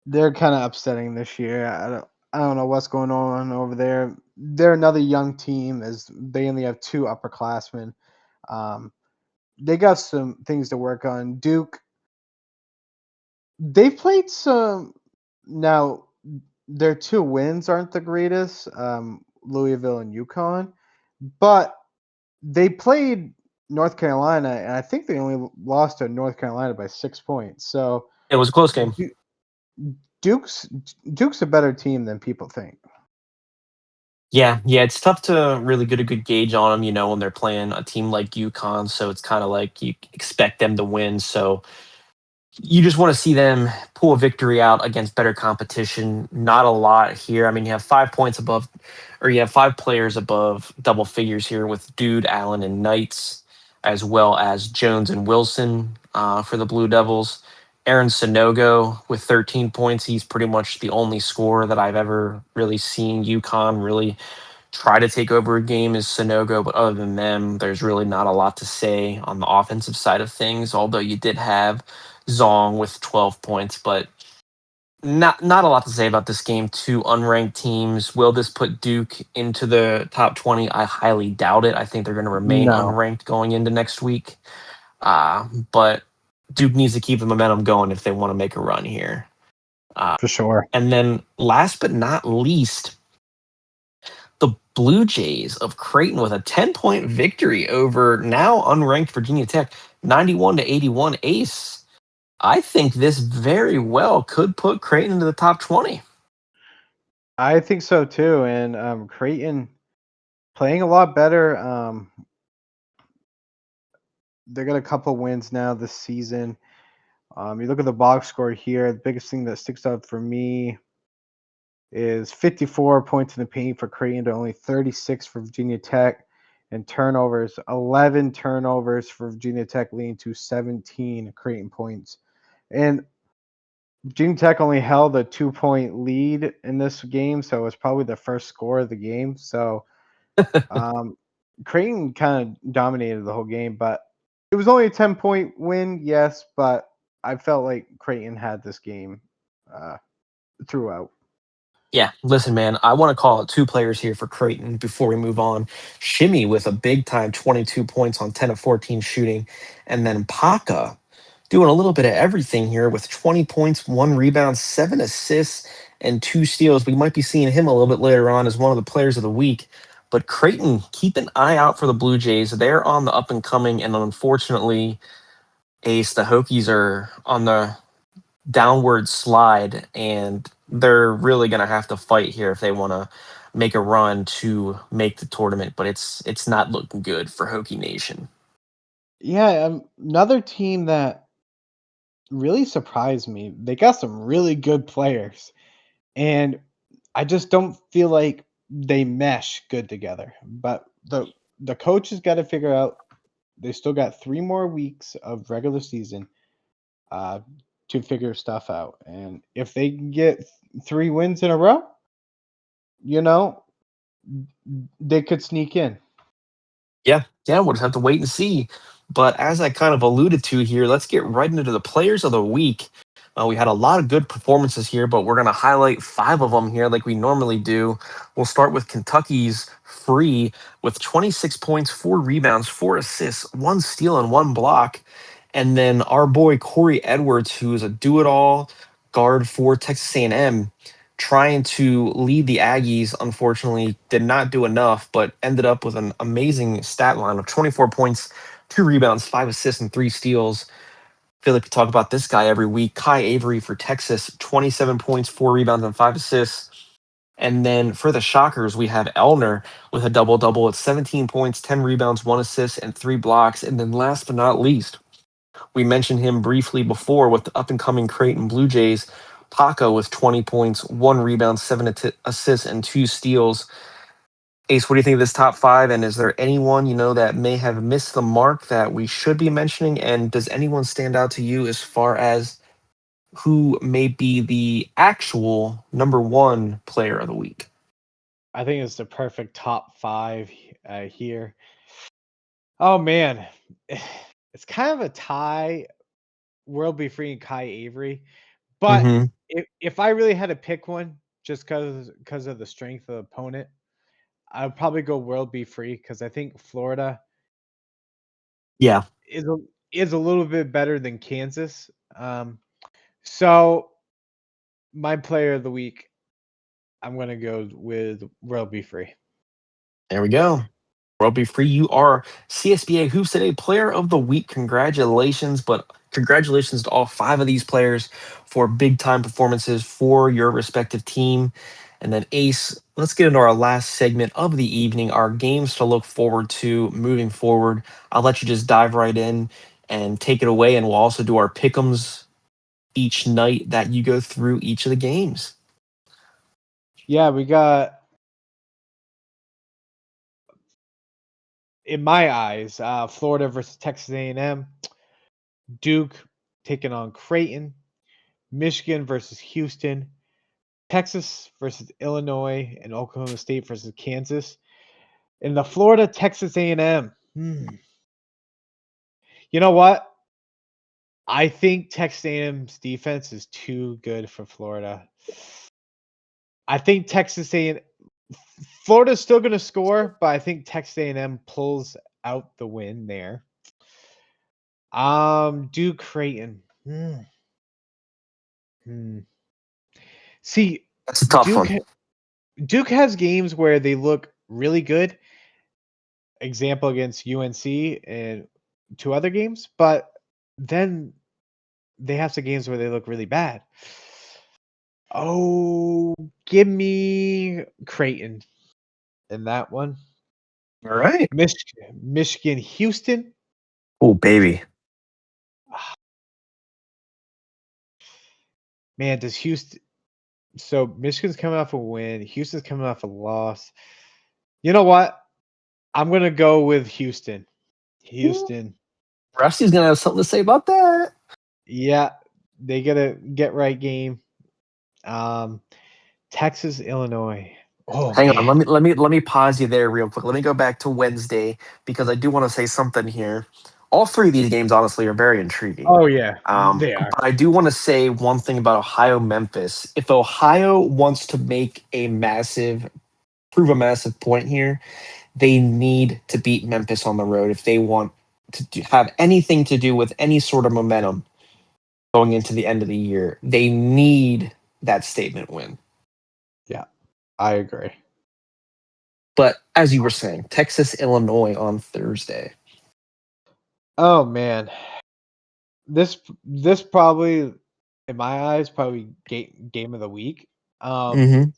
they're kind of upsetting this year. I don't know what's going on over there. They're another young team as they only have 2 upperclassmen. Um, they got some things to work on. Duke, they've played some now. Their 2 wins aren't the greatest, Louisville and UConn, but they played North Carolina, and I think they only lost to North Carolina by 6 points. So It was a close game. Du- Duke's Duke's a better team than people think. Yeah, yeah, it's tough to really get a good gauge on them, when they're playing a team like UConn. So it's kind of like you expect them to win. So you just want to see them pull a victory out against better competition. Not a lot here. I mean, you have 5 points above, or you have five players above double figures here with Dude, Allen, and Knights, as well as Jones and Wilson for the Blue Devils. Aaron Sonogo with 13 points. He's pretty much the only scorer that I've ever really seen UConn really try to take over a game is Sonogo, but other than them, there's really not a lot to say on the offensive side of things. Although you did have Zong with 12 points, but not a lot to say about this game. Two unranked teams. Will this put Duke into the top 20? I highly doubt it. I think they're going to remain No, unranked going into next week. But Duke needs to keep the momentum going if they want to make a run here. Uh, for sure. and then last but not least, the Blue Jays of Creighton with a 10-point victory over now unranked Virginia Tech, 91 to 81 ace. I think this very well could put Creighton into the top 20. I think so too. And Creighton playing a lot better. They got a couple wins now this season. You look at the box score here. The biggest thing that sticks out for me is 54 points in the paint for Creighton to only 36 for Virginia Tech, and turnovers 11 turnovers for Virginia Tech, leading to 17 Creighton points. And Virginia Tech only held a 2 point lead in this game, so it was probably the first score of the game. So um, Creighton kind of dominated the whole game, but it was only a 10-point win, yes, but I felt like Creighton had this game uh, throughout. Yeah, listen, man, I want to call out two players here for Creighton before we move on. Shimmy with a big time 22 points on 10 of 14 shooting, and then Paka doing a little bit of everything here with 20 points, one rebound, seven assists, and two steals. We might be seeing him a little bit later on as one of the players of the week. But Creighton, keep an eye out for the Blue Jays. They're on the up and coming, and unfortunately, Ace, the Hokies are on the downward slide, and they're really going to have to fight here if they want to make a run to make the tournament. But it's not looking good for Hokie Nation. Yeah, another team that really surprised me. They got some really good players, and I just don't feel like they mesh good together. But the coach has got to figure out. They still got 3 more weeks of regular season uh, to figure stuff out, and if they can get 3 wins in a row, you know, they could sneak in. Yeah, yeah, we'll just have to wait and see. But as I kind of alluded to here, let's get right into the players of the week. We had a lot of good performances here, but we're going to highlight five of them here like we normally do. We'll start with Kentucky's Free with 26 points, four rebounds, four assists, one steal, and one block. And then our boy Corey Edwards, who is a do-it-all guard for Texas A&M, trying to lead the Aggies, unfortunately, did not do enough, but ended up with an amazing stat line of 24 points, two rebounds, five assists, and three steals. I feel like we talk about this guy every week. Kai Avery for Texas, 27 points, four rebounds, and five assists. And then for the Shockers, we have Elner with a double double at 17 points, 10 rebounds, one assist, and three blocks. And then last but not least, we mentioned him briefly before with the up and coming Creighton Blue Jays. Paco with 20 points, one rebound, seven assists, and two steals. Ace, what do you think of this top five? And is there anyone that may have missed the mark that we should be mentioning? And does anyone stand out to you as far as who may be the actual number one player of the week? I think it's the perfect top five here. Oh man, it's kind of a tie. World Be Free and Kai Avery, but Hmm. if I really had to pick one, just because of the strength of the opponent, I'd probably go World Be Free because I think Florida Yeah, is a little bit better than Kansas. So my player of the week, I'm gonna go with World Be Free. there we go. Be Free. You are CSBA Hoops Today Player of the Week. Congratulations, but congratulations to all five of these players for big time performances for your respective team. And then, Ace, let's get into our last segment of the evening, our games to look forward to moving forward. I'll let you just dive right in and take it away, and we'll also do our pick'ems each night that you go through each of the games. Yeah, we got, in my eyes, Florida versus Texas A&M, Duke taking on Creighton, Michigan versus Houston, Texas versus Illinois, and Oklahoma State versus Kansas. In the Florida Texas A&M, you know what? I think Texas A&M's defense is too good for Florida. I think Texas A&M, Florida's still going to score, but I think Texas A&M pulls out the win there. Duke Creighton. Hmm. See, That's a tough Duke one. Duke has games where they look really good. Example against UNC and two other games, but then they have some games where they look really bad. Oh, give me Creighton in that one. All right. Michigan, Houston. Oh, baby. Man, does Houston? So Michigan's coming off a win. Houston's coming off a loss. You know what? I'm gonna go with Houston. Houston. Rusty's going to have something to say about that. Yeah, they get a get right game. Um, Texas, Illinois. Oh Hang on, man. let me pause you there real quick. Let me go back to Wednesday because I do want to say something here. All three of these games, honestly, are very intriguing. Oh yeah, they are. But I do want to say one thing about Ohio Memphis. If Ohio wants to prove a massive point here, they need to beat Memphis on the road if they want to have anything to do with any sort of momentum going into the end of the year. They need that statement win. Yeah, I agree. But as you were saying, Texas, Illinois on Thursday. Oh man, this probably, in my eyes, probably game of the week. Um, Mm-hmm.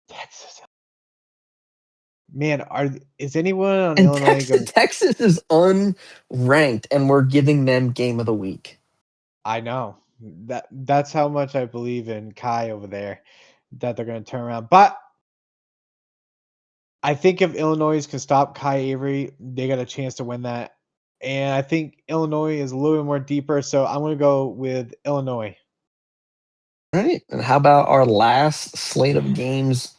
Texas. Man, is anyone on And Illinois Texas, going? Texas is unranked, and we're giving them game of the week. I know that's how much I believe in Kai over there, that they're going to turn around. But I think if Illinois can stop Kai Avery, they got a chance to win that. And I think Illinois is a little bit more deeper, so I'm going to go with Illinois. All right. And how about our last slate of games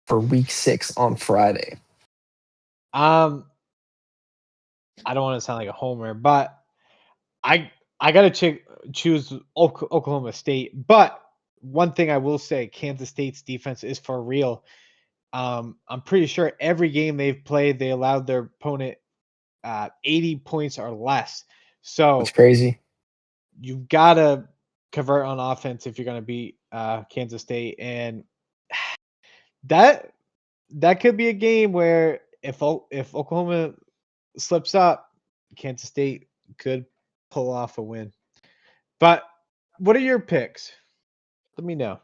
for week 6 on Friday? Um, I don't want to sound like a homer, but I I gotta choose Oklahoma State. But one thing I will say, Kansas State's defense is for real. I'm pretty sure every game they've played, they allowed their opponent 80 points or less. That's So crazy. you've got to convert on offense if you're going to beat Kansas State, and that that could be a game where if Oklahoma slips up, Kansas State could pull off a win. But what are your picks? Let me know.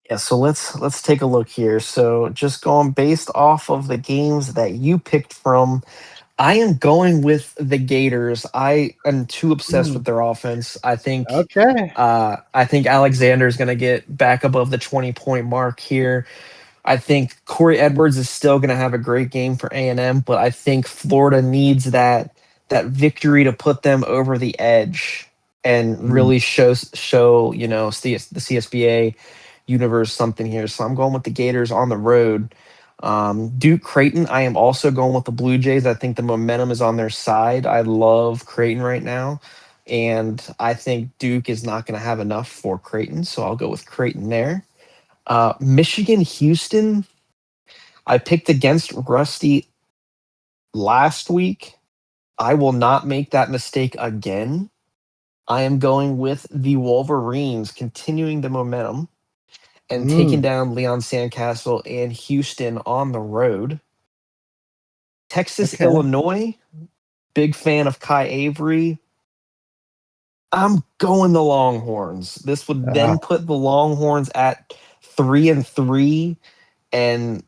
Yeah, so let's take a look here. So just going based off of the games that you picked from, I am going with the Gators. I am too obsessed with Mm, their offense. okay. I think Alexander's going to get back above the 20-point mark here. I think Corey Edwards is still going to have a great game for A&M, but I think Florida needs that victory to put them over the edge and Mm, really show the CSBA universe something here. So I'm going with the Gators on the road. Duke Creighton, I am also going with the Blue Jays. I think the momentum is on their side. I love Creighton right now, and I think Duke is not going to have enough for Creighton, so I'll go with Creighton there. Michigan, Houston. I picked against Rusty last week. I will not make that mistake again. I am going with the Wolverines, continuing the momentum and taking mm, down Leon Sandcastle and Houston on the road. Texas, Okay. Illinois. Big fan of Kai Avery. I'm going the Longhorns. This would then Uh, put the Longhorns at 3-3. And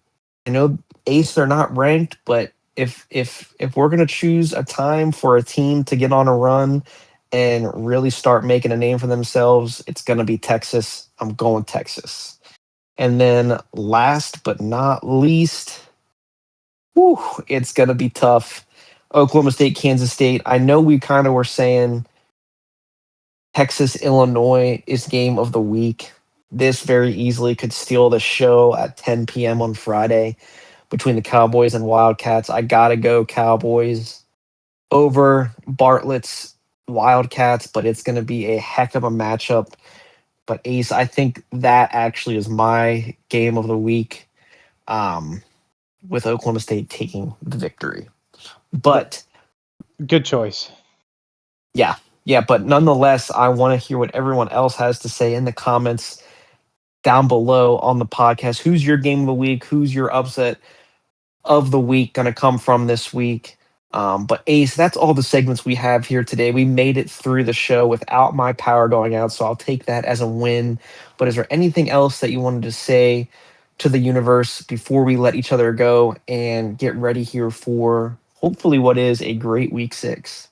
I know Ace they're not ranked, but if we're gonna choose a time for a team to get on a run and really start making a name for themselves, it's gonna be Texas. I'm going Texas. And then last but not least, whew, it's gonna be tough. Oklahoma State, Kansas State. I know we kind of were saying Texas, Illinois is game of the week. This very easily could steal the show at 10 p.m. on Friday between the Cowboys and Wildcats. I gotta go Cowboys over Bartlett's Wildcats, but it's gonna be a heck of a matchup. But Ace, I think that actually is my game of the week, um, with Oklahoma State taking the victory. th- But good choice. yeah, yeah, but nonetheless, I want to hear what everyone else has to say in the comments down below on the podcast. Who's your game of the week? Who's your upset of the week going to come from this week? But Ace, that's all the segments we have here today. We made it through the show without my power going out, so I'll take that as a win. But is there anything else that you wanted to say to the universe before we let each other go and get ready here for hopefully what is a great week 6?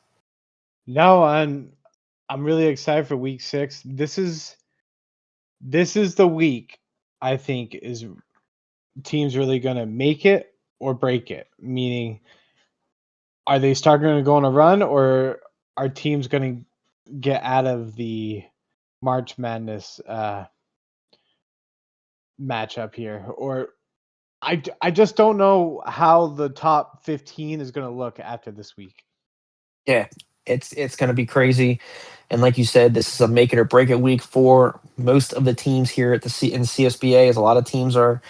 No, I'm really excited for week 6. This is the week I think is teams really going to make it or break it. Meaning, are they starting to go on a run, or are teams going to get out of the March Madness matchup here? Or I just don't know how the top 15 is going to look after this week. Yeah, it's going to be crazy. And like you said, this is a make it or break it week for most of the teams here at in CSBA. As a lot of teams are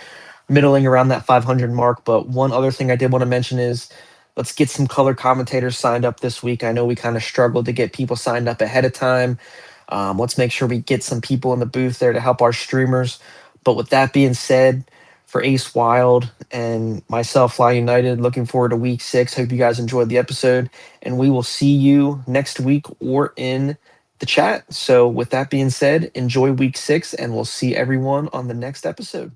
middling around that 500 mark. But one other thing I did want to mention is let's get some color commentators signed up this week. I know we kind of struggled to get people signed up ahead of time. Let's make sure we get some people in the booth there to help our streamers. But with that being said, for Ace Wild and myself, Fly United, looking forward to week 6. Hope you guys enjoyed the episode, and we will see you next week or in the chat. So, with that being said, enjoy week 6, and we'll see everyone on the next episode.